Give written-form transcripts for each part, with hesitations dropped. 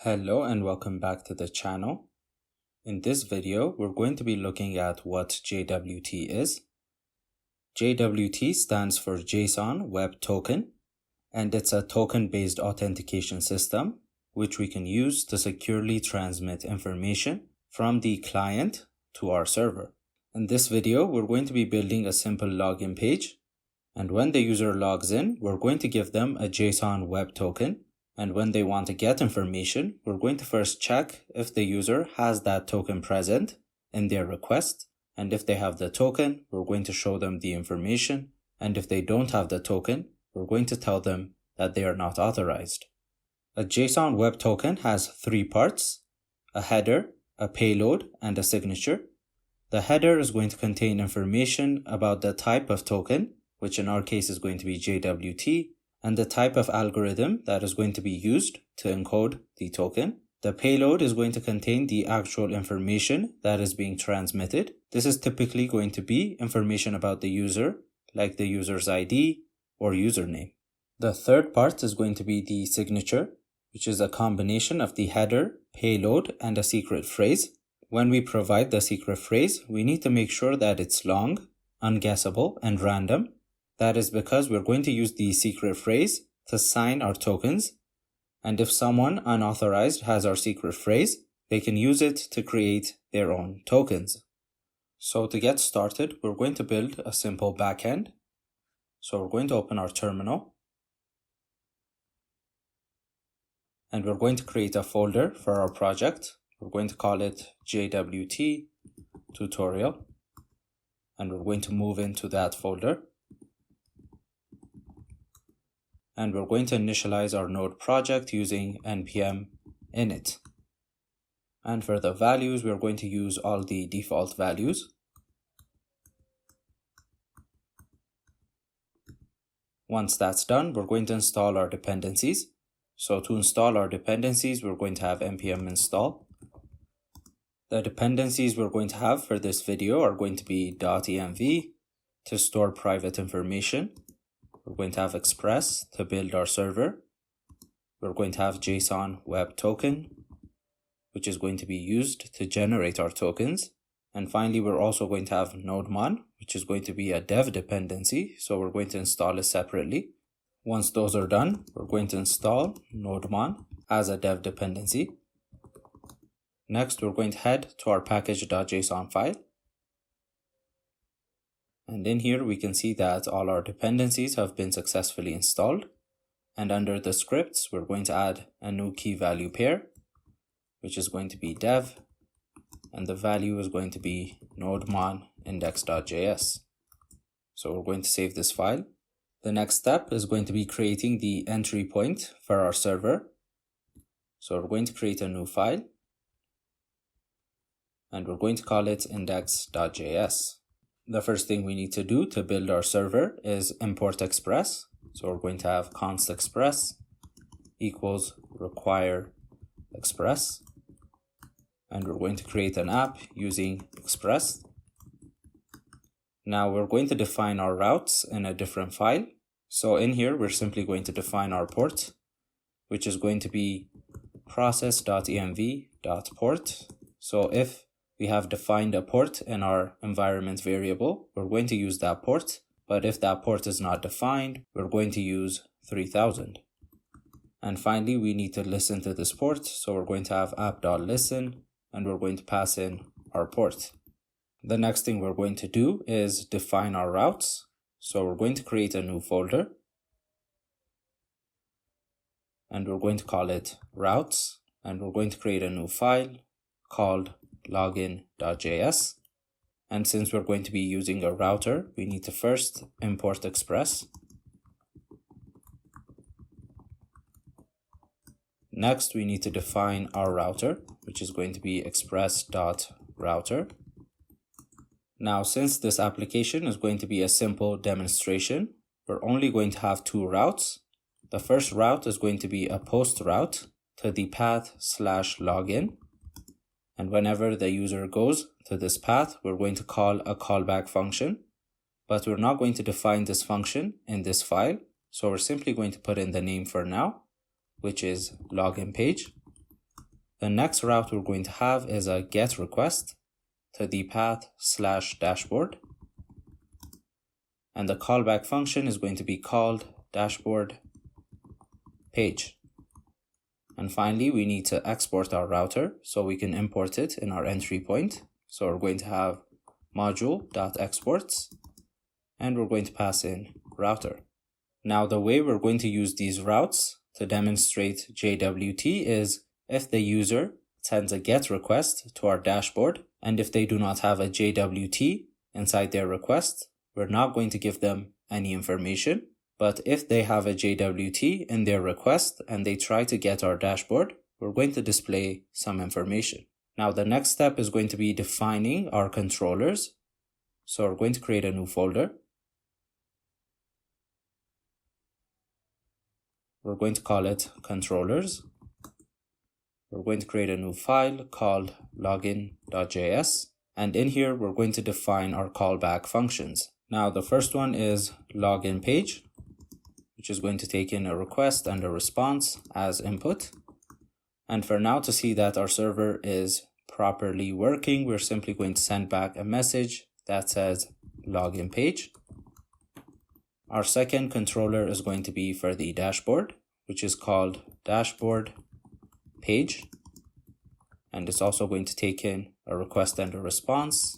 Hello and welcome back to the channel. In this video, we're going to be looking at what JWT is. JWT stands for JSON Web Token, and it's a token-based authentication system which we can use to securely transmit information from the client to our server. In this video, we're going to be building a simple login page, and when the user logs in, we're going to give them a JSON Web Token. And when they want to get information, we're going to first check if the user has that token present in their request. And if they have the token, we're going to show them the information. And if they don't have the token, we're going to tell them that they are not authorized. A JSON Web Token has three parts: a header, a payload, and a signature. The header is going to contain information about the type of token, which in our case is going to be JWT, and the type of algorithm that is going to be used to encode the token. The payload is going to contain the actual information that is being transmitted. This is typically going to be information about the user, like the user's ID or username. The third part is going to be the signature, which is a combination of the header, payload, and a secret phrase. When we provide the secret phrase, we need to make sure that it's long, unguessable, and random. That is because we're going to use the secret phrase to sign our tokens, and if someone unauthorized has our secret phrase, they can use it to create their own tokens. So to get started, we're going to build a simple backend. So we're going to open our terminal, and we're going to create a folder for our project. We're going to call it JWT tutorial, and we're going to move into that folder. And we're going to initialize our node project using npm init. And for the values, we're going to use all the default values. Once that's done, we're going to install our dependencies. So to install our dependencies, we're going to have npm install. The dependencies we're going to have for this video are going to be .env to store private information. We're going to have Express to build our server. We're going to have JSON Web Token, which is going to be used to generate our tokens. And finally, we're also going to have NodeMon, which is going to be a dev dependency. So we're going to install it separately. Once those are done, we're going to install NodeMon as a dev dependency. Next, we're going to head to our package.json file. And in here, we can see that all our dependencies have been successfully installed. And under the scripts, we're going to add a new key value pair, which is going to be dev. And the value is going to be nodemon index.js. So we're going to save this file. The next step is going to be creating the entry point for our server. So we're going to create a new file. And we're going to call it index.js. The first thing we need to do to build our server is import Express. So we're going to have const express equals require express. And we're going to create an app using Express. Now we're going to define our routes in a different file. So in here, we're simply going to define our port, which is going to be process.env.port. So if we have defined a port in our environment variable, we're going to use that port. But if that port is not defined, we're going to use 3000. And finally, we need to listen to this port. So we're going to have app.listen, and we're going to pass in our port. The next thing we're going to do is define our routes. So we're going to create a new folder. And we're going to call it routes. And we're going to create a new file called login.js. And since we're going to be using a router, we need to first import Express. Next, we need to define our router, which is going to be express.router. Now, since this application is going to be a simple demonstration, we're only going to have two routes. The first route is going to be a post route to the path/login. And whenever the user goes to this path, we're going to call a callback function, but we're not going to define this function in this file. So we're simply going to put in the name for now, which is login page. The next route we're going to have is a GET request to the path /dashboard. And the callback function is going to be called dashboard page. And finally, we need to export our router so we can import it in our entry point. So we're going to have module.exports, and we're going to pass in router. Now, the way we're going to use these routes to demonstrate JWT is if the user sends a GET request to our dashboard, and if they do not have a JWT inside their request, we're not going to give them any information. But if they have a JWT in their request and they try to get our dashboard, we're going to display some information. Now, the next step is going to be defining our controllers. So we're going to create a new folder. We're going to call it controllers. We're going to create a new file called login.js. And in here, we're going to define our callback functions. Now, the first one is login page, which is going to take in a request and a response as input. And for now, to see that our server is properly working, we're simply going to send back a message that says login page. Our second controller is going to be for the dashboard, which is called dashboard page. And it's also going to take in a request and a response.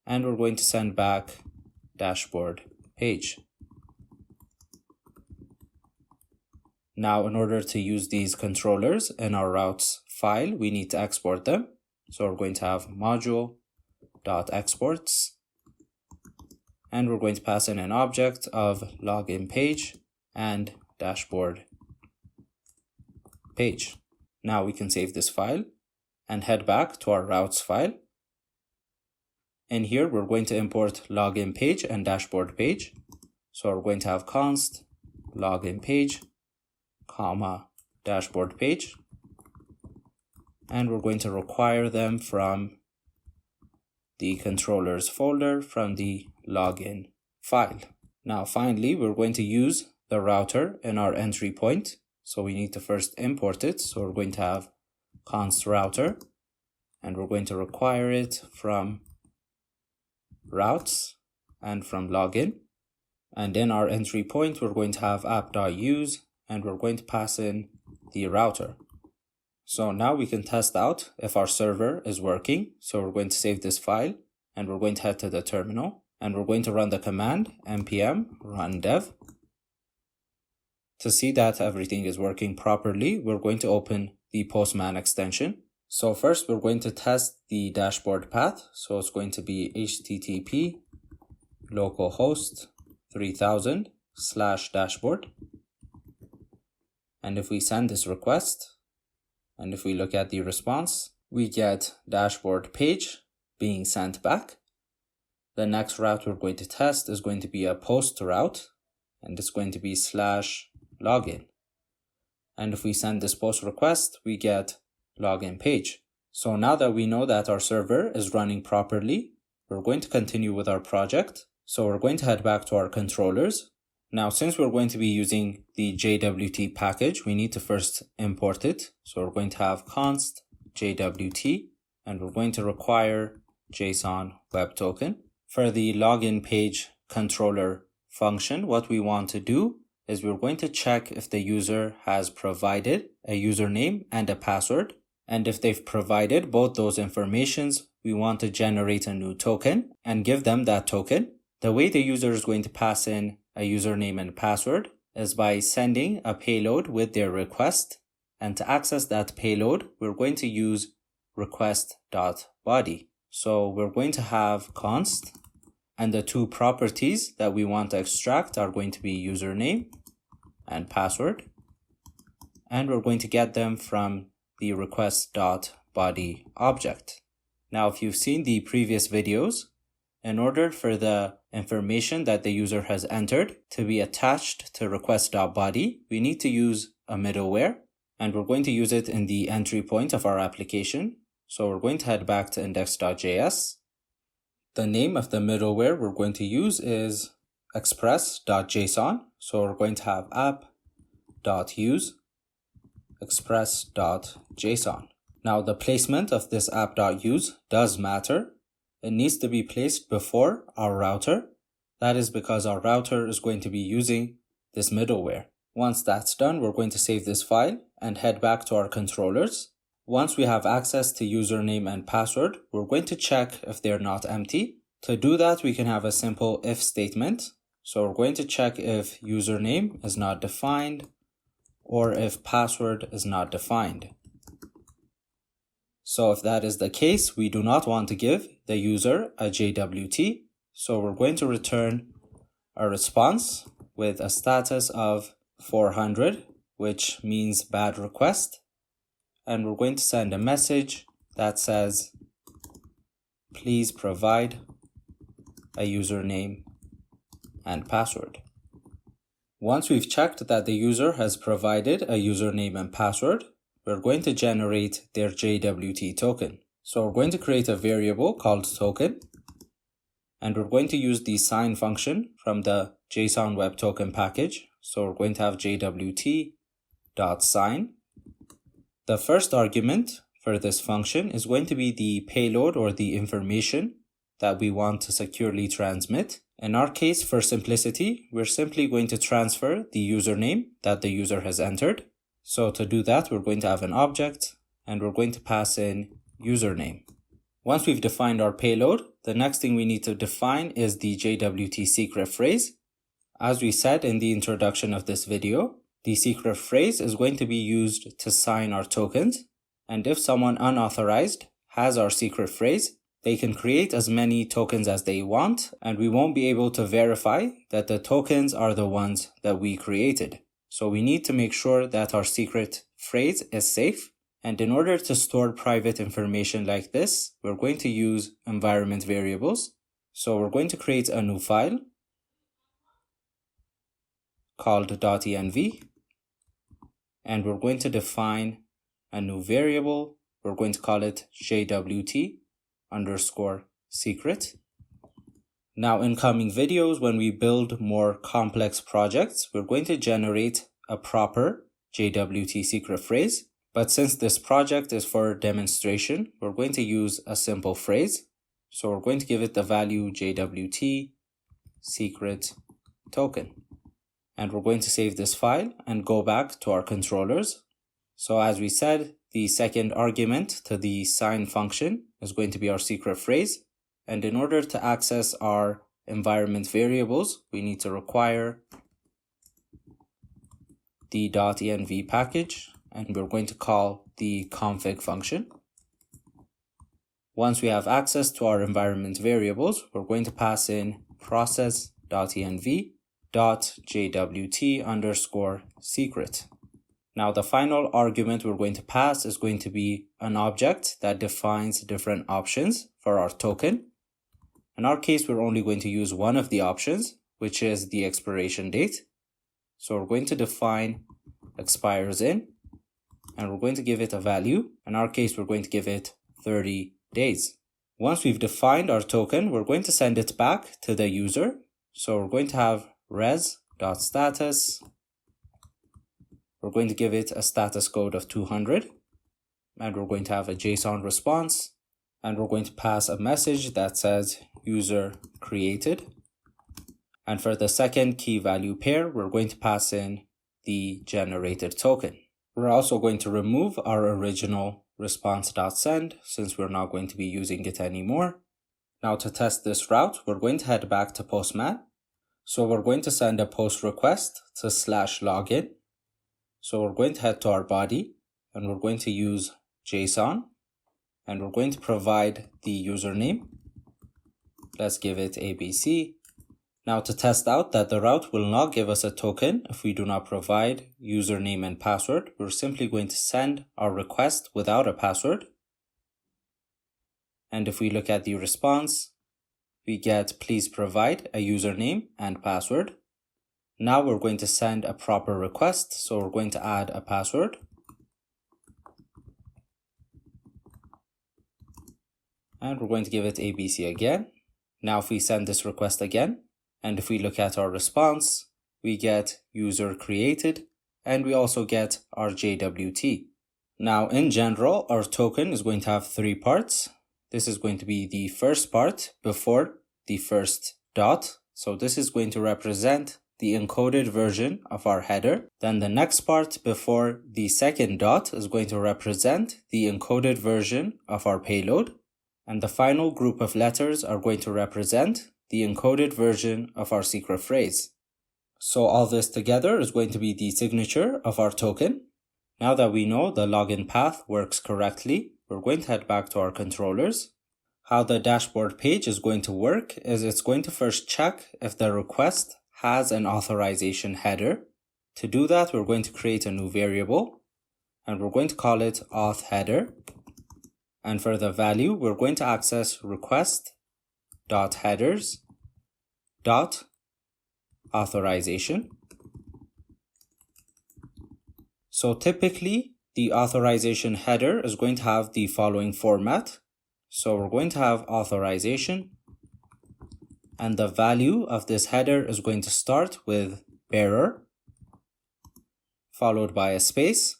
And we're going to send back dashboard page. Now, in order to use these controllers in our routes file, we need to export them. So we're going to have module.exports, and we're going to pass in an object of login page and dashboard page. Now we can save this file and head back to our routes file. In here, we're going to import login page and dashboard page. So we're going to have const login page, comma, dashboard page, and we're going to require them from the controllers folder from the login file. Now, finally, we're going to use the router in our entry point. So we need to first import it. So we're going to have const router, and we're going to require it from routes and from login. And in our entry point, we're going to have app.use, and we're going to pass in the router. So now we can test out if our server is working. So we're going to save this file, and we're going to head to the terminal, and we're going to run the command npm run dev. To see that everything is working properly, we're going to open the Postman extension. So first, we're going to test the dashboard path. So it's going to be http localhost 3000/dashboard. And if we send this request, and if we look at the response, we get dashboard page being sent back. The next route we're going to test is going to be a post route, and it's going to be /login. And if we send this post request, we get login page. So now that we know that our server is running properly, we're going to continue with our project. So we're going to head back to our controllers. Now, since we're going to be using the JWT package, we need to first import it. So we're going to have const JWT, and we're going to require JSON Web Token. For the login page controller function, what we want to do is we're going to check if the user has provided a username and a password. And if they've provided both those informations, we want to generate a new token and give them that token. The way the user is going to pass in a username and password is by sending a payload with their request. And to access that payload, we're going to use request.body. So we're going to have const, and the two properties that we want to extract are going to be username and password. And we're going to get them from the request.body object. Now, if you've seen the previous videos, in order for the information that the user has entered to be attached to request.body, we need to use a middleware, and we're going to use it in the entry point of our application. So we're going to head back to index.js. The name of the middleware we're going to use is express.json. So we're going to have app.use, express.json. Now the placement of this app.use does matter. It needs to be placed before our router. That is because our router is going to be using this middleware. Once that's done, we're going to save this file and head back to our controllers. Once we have access to username and password, we're going to check if they're not empty. To do that, we can have a simple if statement. So we're going to check if username is not defined or if password is not defined. So if that is the case, we do not want to give the user a JWT. So we're going to return a response with a status of 400, which means bad request. And we're going to send a message that says, please provide a username and password. Once we've checked that the user has provided a username and password, we're going to generate their JWT token. So we're going to create a variable called token, and we're going to use the sign function from the JSON Web Token package. So we're going to have JWT.sign. The first argument for this function is going to be the payload or the information that we want to securely transmit. In our case, for simplicity, we're simply going to transfer the username that the user has entered. So to do that, we're going to have an object and we're going to pass in username. Once we've defined our payload, the next thing we need to define is the JWT secret phrase. As we said in the introduction of this video, the secret phrase is going to be used to sign our tokens. And if someone unauthorized has our secret phrase, they can create as many tokens as they want, and we won't be able to verify that the tokens are the ones that we created. So we need to make sure that our secret phrase is safe. And in order to store private information like this, we're going to use environment variables. So we're going to create a new file called .env, and we're going to define a new variable. We're going to call it JWT_secret. Now in coming videos, when we build more complex projects, we're going to generate a proper JWT secret phrase. But since this project is for demonstration, we're going to use a simple phrase. So we're going to give it the value JWT secret token. And we're going to save this file and go back to our controllers. So as we said, the second argument to the sign function is going to be our secret phrase. And in order to access our environment variables, we need to require the .env package, and we're going to call the config function. Once we have access to our environment variables, we're going to pass in process.env.jwt_secret. Now the final argument we're going to pass is going to be an object that defines different options for our token. In our case, we're only going to use one of the options, which is the expiration date. So we're going to define expires in, and we're going to give it a value. In our case, we're going to give it 30 days. Once we've defined our token, we're going to send it back to the user. So we're going to have res.status. We're going to give it a status code of 200, and we're going to have a JSON response, and we're going to pass a message that says user created. And for the second key value pair, we're going to pass in the generated token. We're also going to remove our original response.send since we're not going to be using it anymore. Now to test this route, we're going to head back to Postman. So we're going to send a post request to /login. So we're going to head to our body and we're going to use JSON and we're going to provide the username. Let's give it ABC. Now to test out that the route will not give us a token if we do not provide username and password, we're simply going to send our request without a password. And if we look at the response, we get please provide a username and password. Now we're going to send a proper request, so we're going to add a password. And we're going to give it ABC again. Now if we send this request again, and if we look at our response, we get user created and we also get our JWT. Now, in general, our token is going to have 3 parts. This is going to be the first part before the first dot. So this is going to represent the encoded version of our header. Then the next part before the second dot is going to represent the encoded version of our payload. And the final group of letters are going to represent the encoded version of our secret phrase. So all this together is going to be the signature of our token. Now that we know the login path works correctly, we're going to head back to our controllers. How the dashboard page is going to work is it's going to first check if the request has an authorization header. To do that, we're going to create a new variable and we're going to call it auth header. And for the value, we're going to access request.headers.authorization. So typically, the authorization header is going to have the following format. So we're going to have authorization, and the value of this header is going to start with bearer, followed by a space,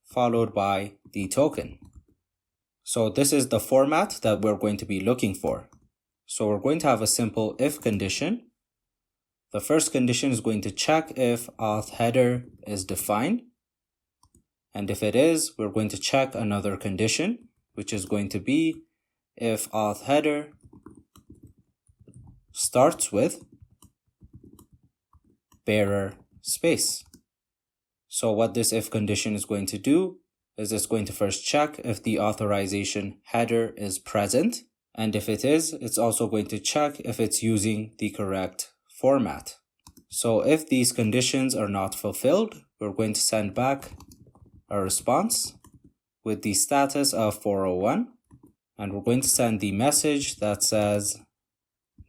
followed by the token. So this is the format that we're going to be looking for. So we're going to have a simple if condition. The first condition is going to check if auth header is defined. And if it is, we're going to check another condition, which is going to be if auth header starts with bearer space. So what this if condition is going to do is it's going to first check if the authorization header is present. And if it is, it's also going to check if it's using the correct format. So if these conditions are not fulfilled, we're going to send back a response with the status of 401. And we're going to send the message that says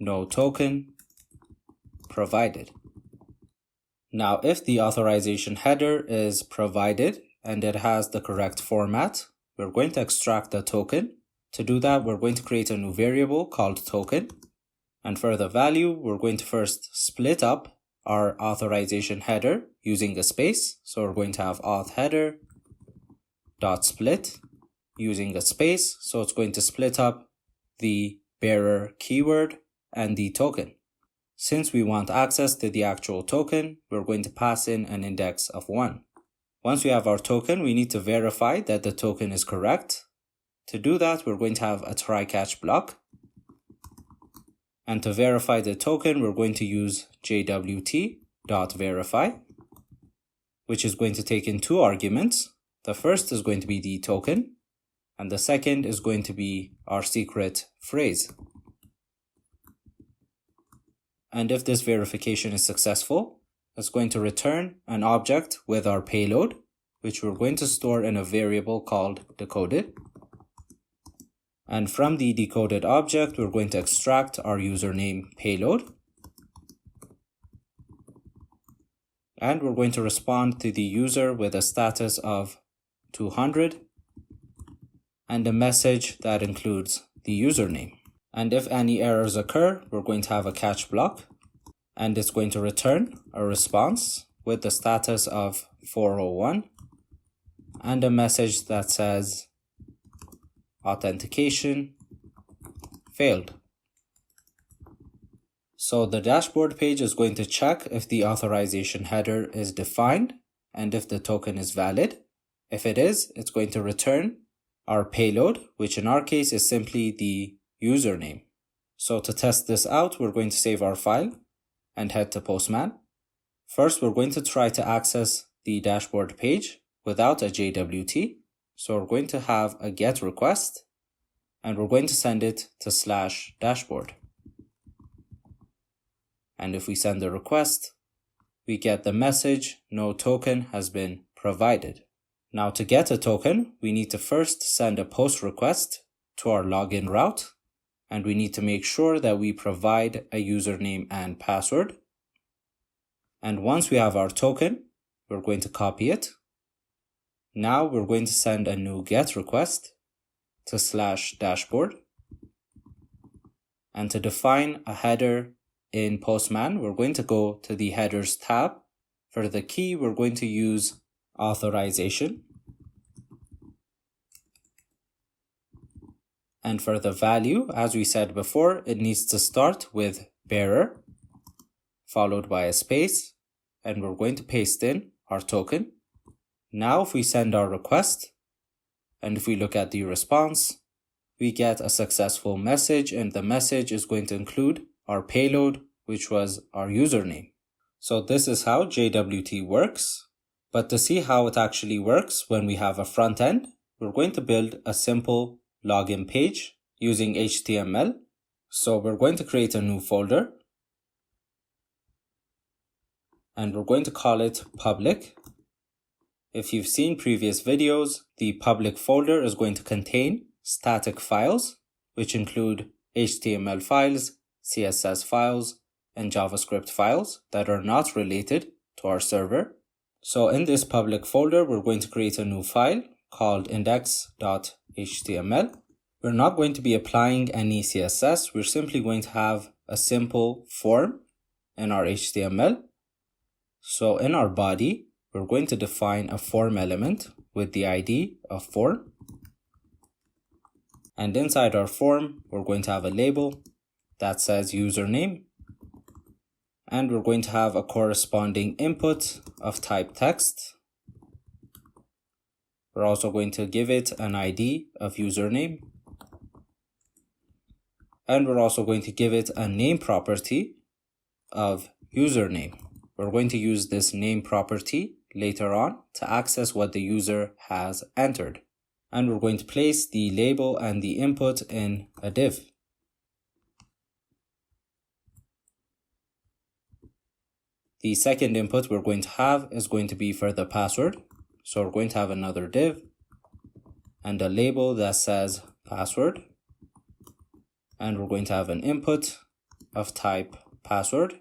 no token provided. Now, if the authorization header is provided and it has the correct format, we're going to extract the token. To do that, we're going to create a new variable called token. And for the value, we're going to first split up our authorization header using a space. So we're going to have auth header dot split using a space. So it's going to split up the bearer keyword and the token. Since we want access to the actual token, we're going to pass in an index of 1. Once we have our token, we need to verify that the token is correct. To do that, we're going to have a try-catch block. And to verify the token, we're going to use JWT.verify, which is going to take in 2 arguments. The first is going to be the token, and the second is going to be our secret phrase. And if this verification is successful, it's going to return an object with our payload, which we're going to store in a variable called decoded. And from the decoded object, we're going to extract our username payload. And we're going to respond to the user with a status of 200 and a message that includes the username. And if any errors occur, we're going to have a catch block, and it's going to return a response with the status of 401 and a message that says authentication failed. So the dashboard page is going to check if the authorization header is defined and if the token is valid. If it is, it's going to return our payload, which in our case is simply the username. So to test this out, we're going to save our file and head to Postman. First, we're going to try to access the dashboard page without a JWT. So we're going to have a GET request and we're going to send it to /dashboard. And if we send the request, we get the message, no token has been provided. Now to get a token, we need to first send a post request to our login route, and we need to make sure that we provide a username and password. And once we have our token, we're going to copy it. Now we're going to send a new GET request to /dashboard. And to define a header in Postman, we're going to go to the headers tab. For the key, we're going to use authorization. And for the value, as we said before, it needs to start with bearer, followed by a space, and we're going to paste in our token. Now if we send our request, and if we look at the response, we get a successful message, and the message is going to include our payload, which was our username. So this is how JWT works. But to see how it actually works when we have a front end, we're going to build a simple login page using HTML. So we're going to create a new folder, and we're going to call it public. If you've seen previous videos, the public folder is going to contain static files, which include HTML files, CSS files, and JavaScript files that are not related to our server. So in this public folder, we're going to create a new file called index.html. We're not going to be applying any CSS. We're simply going to have a simple form in our HTML. So in our body, we're going to define a form element with the ID of form. And inside our form, we're going to have a label that says username. And we're going to have a corresponding input of type text. We're also going to give it an ID of username. And we're also going to give it a name property of username. We're going to use this name property later on to access what the user has entered. And we're going to place the label and the input in a div. The second input we're going to have is going to be for the password. So we're going to have another div and a label that says password. And we're going to have an input of type password.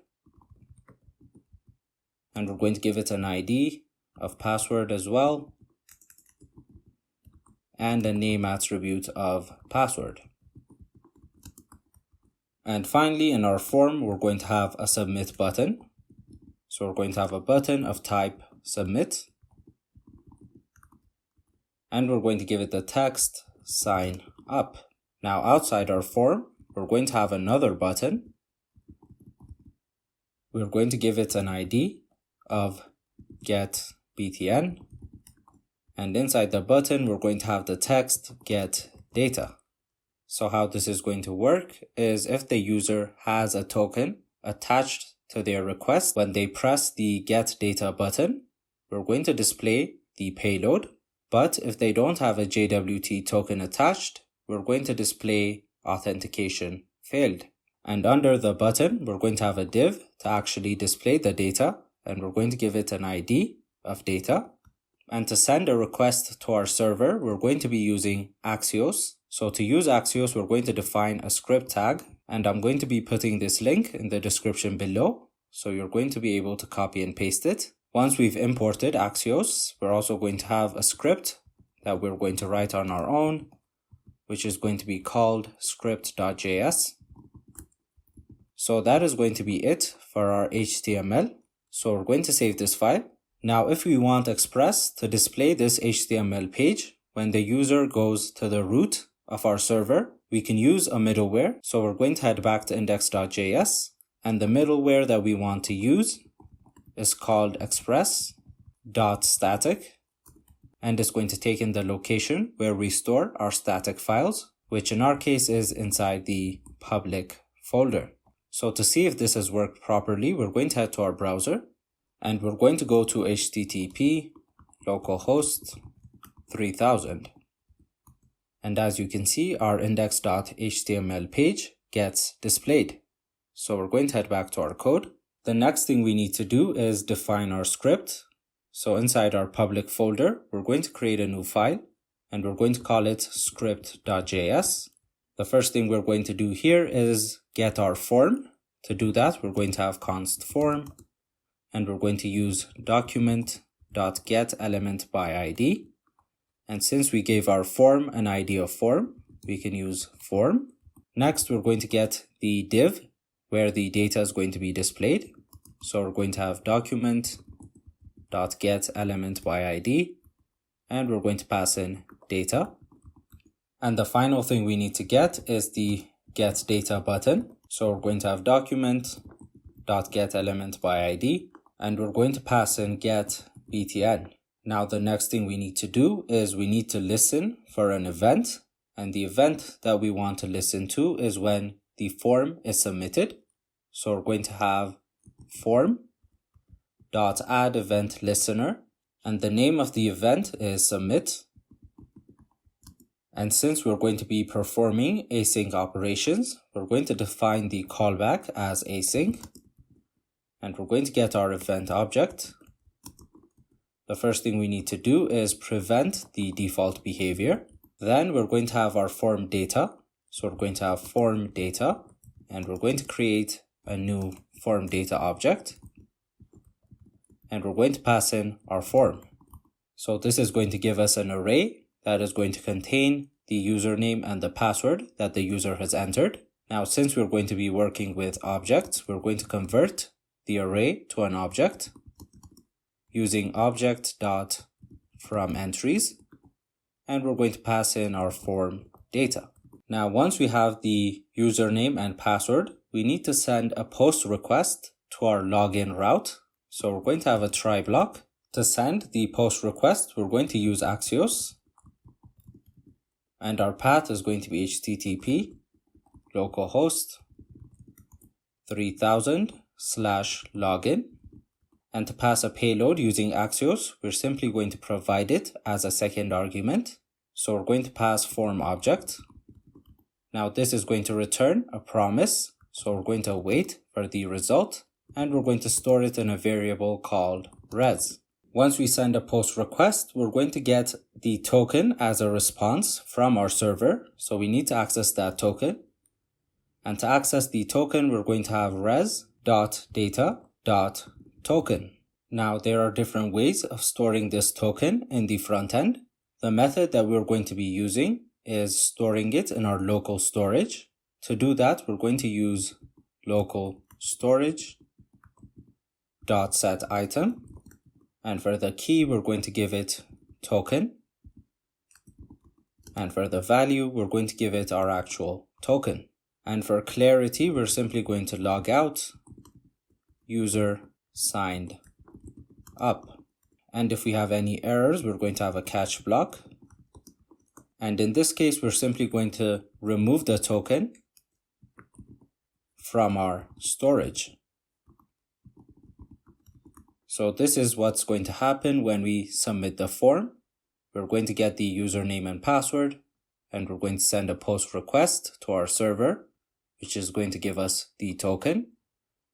And we're going to give it an ID of password as well, and a name attribute of password. And finally, in our form, we're going to have a submit button. So we're going to have a button of type submit. And we're going to give it the text sign up. Now outside our form, we're going to have another button. We're going to give it an ID of get btn. And inside the button, we're going to have the text get data. So how this is going to work is if the user has a token attached to their request, when they press the get data button, we're going to display the payload. But if they don't have a JWT token attached, we're going to display authentication failed. And under the button, we're going to have a div to actually display the data, and we're going to give it an ID of data. And to send a request to our server, we're going to be using Axios. So to use Axios, we're going to define a script tag, and I'm going to be putting this link in the description below. So you're going to be able to copy and paste it. Once we've imported Axios, we're also going to have a script that we're going to write on our own, which is going to be called script.js. So that is going to be it for our HTML. So we're going to save this file. Now, if we want Express to display this HTML page when the user goes to the root of our server, we can use a middleware. So we're going to head back to index.js, and the middleware that we want to use is called express.static, and it's going to take in the location where we store our static files, which in our case is inside the public folder. So to see if this has worked properly, we're going to head to our browser, and we're going to go to http localhost 3000. And as you can see, our index.html page gets displayed. So we're going to head back to our code. The next thing we need to do is define our script. So inside our public folder, we're going to create a new file, and we're going to call it script.js. The first thing we're going to do here is get our form. To do that, we're going to have const form, and we're going to use document.getElementById. And since we gave our form an ID of form, we can use form. Next, we're going to get the div where the data is going to be displayed. So we're going to have document.getData. data.getElementById, and we're going to pass in data. And the final thing we need to get is the getData button. So we're going to have document.getElementById, and we're going to pass in getBTN. Now the next thing we need to do is we need to listen for an event, and the event that we want to listen to is when the form is submitted. So we're going to have form.addEventListener, and the name of the event is submit. And since we're going to be performing async operations, we're going to define the callback as async, and we're going to get our event object. The first thing we need to do is prevent the default behavior. Then we're going to have our form data. So we're going to have form data, and we're going to create a new form data object, and we're going to pass in our form. So this is going to give us an array that is going to contain the username and the password that the user has entered. Now, since we're going to be working with objects, we're going to convert the array to an object using object.fromEntries, and we're going to pass in our form data. Now, once we have the username and password, we need to send a post request to our login route. So we're going to have a try block. To send the post request, we're going to use Axios, and our path is going to be HTTP localhost 3000/login. And to pass a payload using Axios, we're simply going to provide it as a second argument. So we're going to pass form object. Now this is going to return a promise. So we're going to wait for the result, and we're going to store it in a variable called res. Once we send a post request, we're going to get the token as a response from our server. So we need to access that token. And to access the token, we're going to have res.data.token. Now there are different ways of storing this token in the front end. The method that we're going to be using is storing it in our local storage. To do that, we're going to use local storage.setItem, and for the key, we're going to give it token, and for the value, we're going to give it our actual token. And for clarity, we're simply going to log out user signed up. And if we have any errors, we're going to have a catch block. And in this case, we're simply going to remove the token from our storage. So this is what's going to happen when we submit the form. We're going to get the username and password, and we're going to send a post request to our server, which is going to give us the token.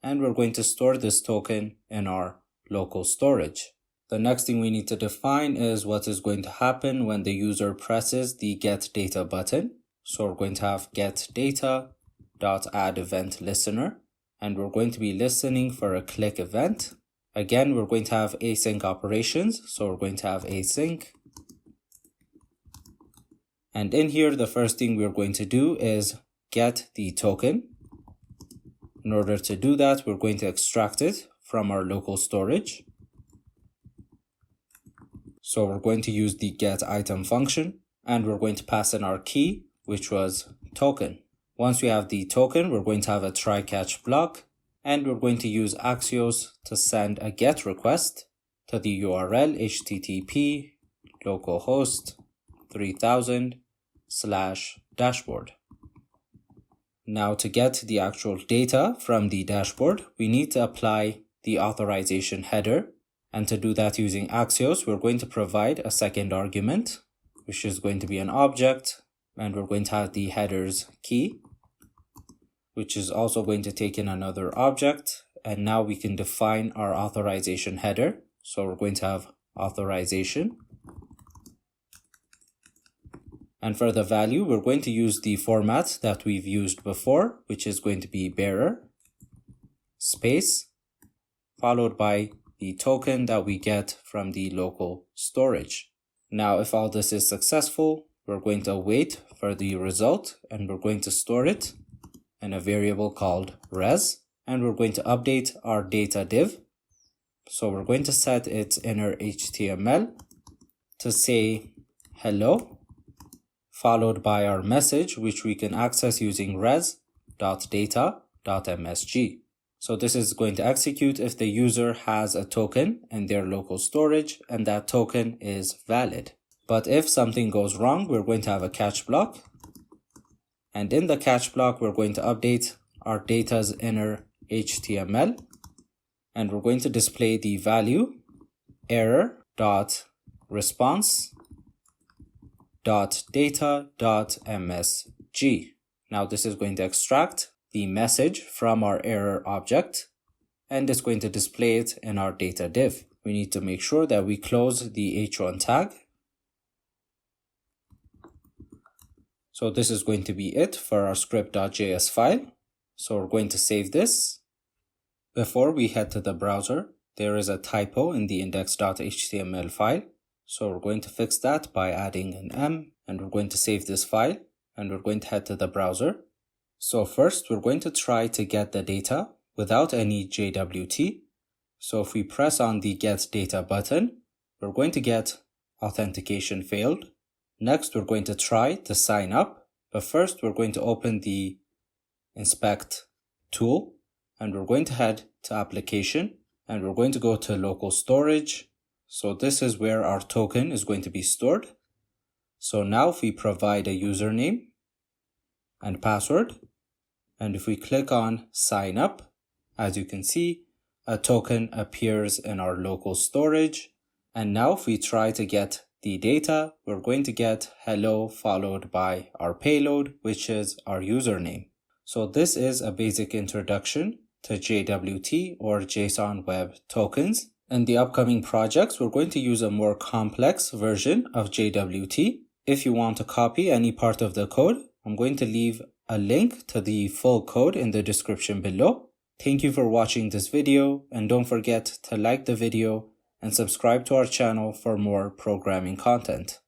And we're going to store this token in our local storage. The next thing we need to define is what is going to happen when the user presses the get data button. So we're going to have get data.addEventListener, and we're going to be listening for a click event. Again, we're going to have async operations. So we're going to have async. And in here, the first thing we're going to do is get the token. In order to do that, we're going to extract it from our local storage. So we're going to use the getItem function, and we're going to pass in our key, which was token. Once we have the token, we're going to have a try catch block, and we're going to use Axios to send a get request to the URL http localhost 3000/dashboard. Now to get the actual data from the dashboard, we need to apply the authorization header. And to do that using Axios, we're going to provide a second argument, which is going to be an object, and we're going to have the header's key, which is also going to take in another object. And now we can define our authorization header. So we're going to have authorization. And for the value, we're going to use the format that we've used before, which is going to be bearer, space, followed by the token that we get from the local storage. Now, if all this is successful, we're going to wait for the result, and we're going to store it in a variable called res, and we're going to update our data div So we're going to set its inner HTML to say hello, followed by our message, which we can access using res.data.msg. So this is going to execute if the user has a token in their local storage and that token is valid. But if something goes wrong, we're going to have a catch block. And in the catch block, we're going to update our data's inner HTML. And we're going to display the value error.response.data.msg. Now this is going to extract the message from our error object, and it's going to display it in our data div. We need to make sure that we close the h1 tag. So this is going to be it for our script.js file. So we're going to save this. Before we head to the browser, there is a typo in the index.html file. So we're going to fix that by adding an M, and we're going to save this file, and we're going to head to the browser. So first, we're going to try to get the data without any JWT. So if we press on the Get Data button, we're going to get authentication failed. Next, we're going to try to sign up. But first, we're going to open the Inspect tool, and we're going to head to Application, and we're going to go to Local Storage. So this is where our token is going to be stored. So now if we provide a username and password, and if we click on sign up, as you can see, a token appears in our local storage. And now if we try to get the data, we're going to get hello followed by our payload, which is our username. So this is a basic introduction to JWT or JSON Web Tokens. In the upcoming projects, we're going to use a more complex version of JWT. If you want to copy any part of the code, I'm going to leave a link to the full code in the description below. Thank you for watching this video, and don't forget to like the video and subscribe to our channel for more programming content.